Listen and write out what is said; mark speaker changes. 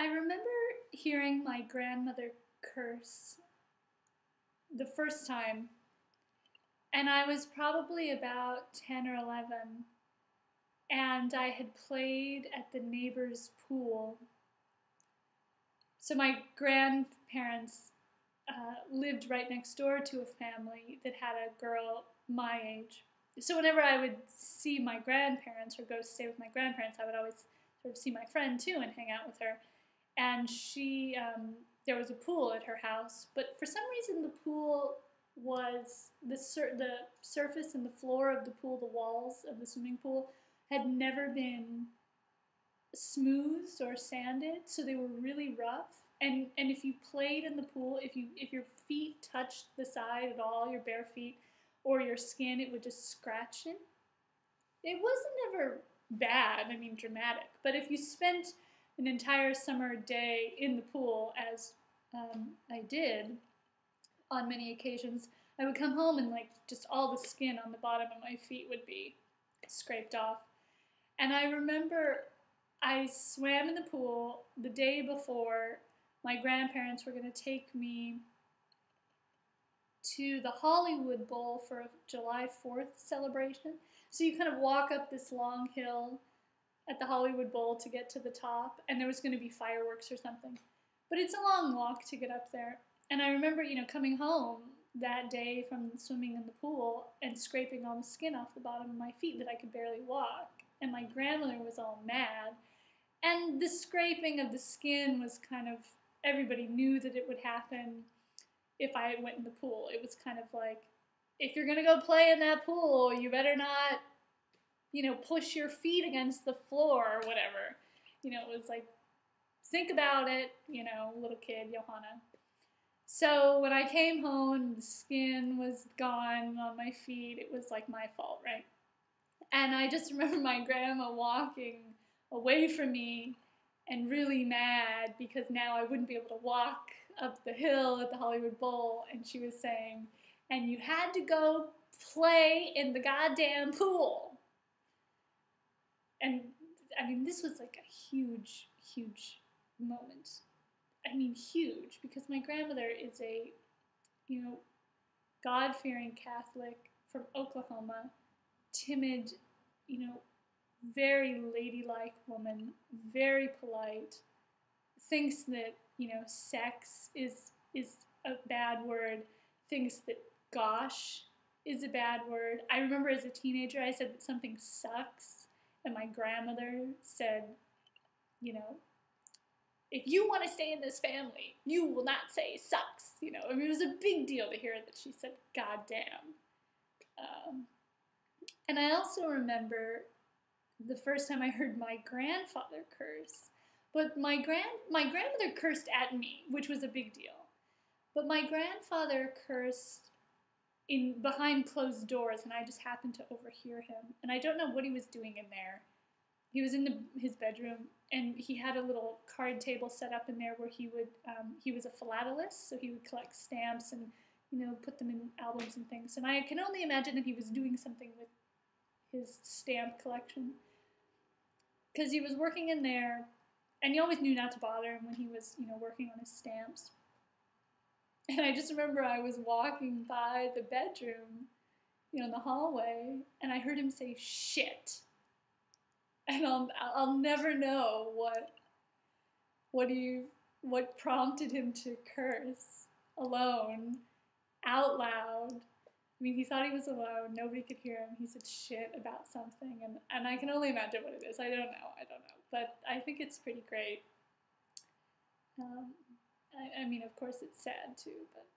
Speaker 1: remember hearing my grandmother curse the first time, and I was probably about 10 or 11, and I had played at the neighbor's pool. So my grandparents lived right next door to a family that had a girl my age. So whenever I would see my grandparents or go stay with my grandparents, I would always sort of see my friend too and hang out with her. And there was a pool at her house, but for some reason the pool was the surface and the floor of the pool, the walls of the swimming pool, had never been smoothed or sanded, so they were really rough. And if you played in the pool, if your feet touched the side at all, your bare feet or your skin, it would just scratch it. It wasn't ever bad, I mean dramatic, but if you spent an entire summer day in the pool, as I did on many occasions, I would come home and like just all the skin on the bottom of my feet would be scraped off. And I remember I swam in the pool the day before my grandparents were going to take me to the Hollywood Bowl for a July 4th celebration. So you kind of walk up this long hill at the Hollywood Bowl to get to the top, and there was going to be fireworks or something. But it's a long walk to get up there. And I remember, coming home that day from swimming in the pool and scraping all the skin off the bottom of my feet that I could barely walk. And my grandmother was all mad. And the scraping of the skin was kind of, everybody knew that it would happen if I went in the pool. It was kind of like, if you're going to go play in that pool, you better not, push your feet against the floor or whatever. It was like, think about it, little kid, Johanna. So when I came home, the skin was gone on my feet. It was like my fault, right? And I just remember my grandma walking away from me and really mad because now I wouldn't be able to walk up the hill at the Hollywood Bowl. And she was saying, and you had to go play in the goddamn pool. And I mean, this was like a huge, huge moment. I mean, huge, because my grandmother is a, God-fearing Catholic from Oklahoma, timid, very ladylike woman, very polite, thinks that, sex is a bad word, thinks that gosh is a bad word. I remember as a teenager I said that something sucks, and my grandmother said, if you want to stay in this family, you will not say sucks. I mean, it was a big deal to hear that she said goddamn. And I also remember the first time I heard my grandfather curse. But my grandmother cursed at me, which was a big deal. But my grandfather cursed behind closed doors, and I just happened to overhear him. And I don't know what he was doing in there. He was in his bedroom, and he had a little card table set up in there where he was a philatelist, so he would collect stamps and, put them in albums and things. And I can only imagine that he was doing something with his stamp collection, because he was working in there, and you always knew not to bother him when he was, working on his stamps. And I just remember I was walking by the bedroom, in the hallway, and I heard him say shit. And I'll never know what prompted him to curse alone, out loud. I mean, he thought he was alone. Nobody could hear him. He said shit about something, and I can only imagine what it is. I don't know. But I think it's pretty great. I mean, of course, it's sad too, but